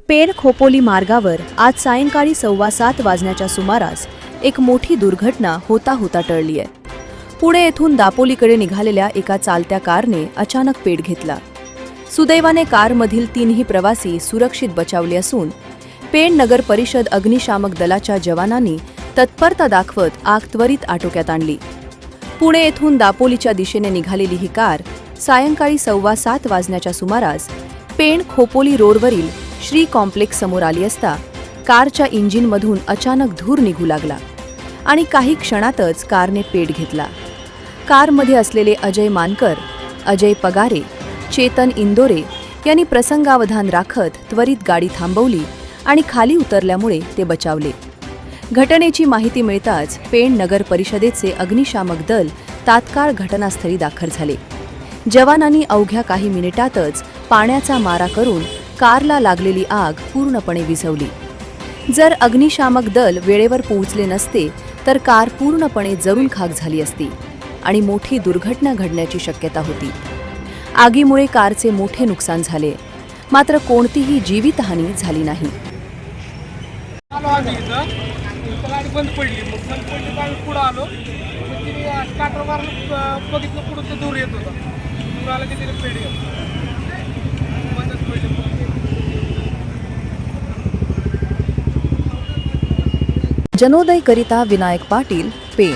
पेण खोपोली मार्गावर आज सायंकाळी 7:15 वाजण्याच्या सुमारास एक मोठी दुर्घटना होता टळली आहे. पुणे येथून दापोलीकडे निघालेल्या एका चालत्या कारने अचानक पेट घेतला. सुदैवाने कारमधील 3ही प्रवासी सुरक्षित बचावले असून पेण नगर परिषद अग्निशामक दलाच्या जवानांनी तत्परता दाखवत आग त्वरित आटोक्यात आणली. पुणे येथून दापोलीच्या दिशेने निघालेली ही कार सायंकाळी 7:15 वाजण्याच्या सुमारास पेण खोपोली रोडवरील श्री कॉम्प्लेक्स समोर आली असता कारच्या इंजिनमधून अचानक धूर निघू लागला आणि काही क्षणातच कारने पेट घेतला. कारमध्ये असलेले अजय मानकर, अजय पगारे, चेतन इंदोरे यांनी प्रसंगावधान राखत त्वरित गाडी थांबवली आणि खाली उतरल्यामुळे ते बचावले. घटनेची माहिती मिळताच पेण नगर परिषदेचे अग्निशामक दल तात्काळ घटनास्थळी दाखल झाले. जवानांनी अवघ्या काही मिनिटातच पाण्याचा मारा करून कारला लागलेली आग पूर्णपणे विझवली. जर अग्निशामक दल वेळेवर पोहोचले नसते तर कार पूर्णपणे जळून खाक झाली असती आणि मोठी दुर्घटना घडण्याची शक्यता होती. आगीमुळे कारचे मोठे नुकसान झाले, मात्र कोणतीही जीवितहानी झाली नाही. बंद पडली पुढे आलो काटर मारून बघितलं पुढे ते दूर येत होता. दूर आला की तिने पेढी बंदच पडली. जनोदय करिता विनायक पाटील, पेण.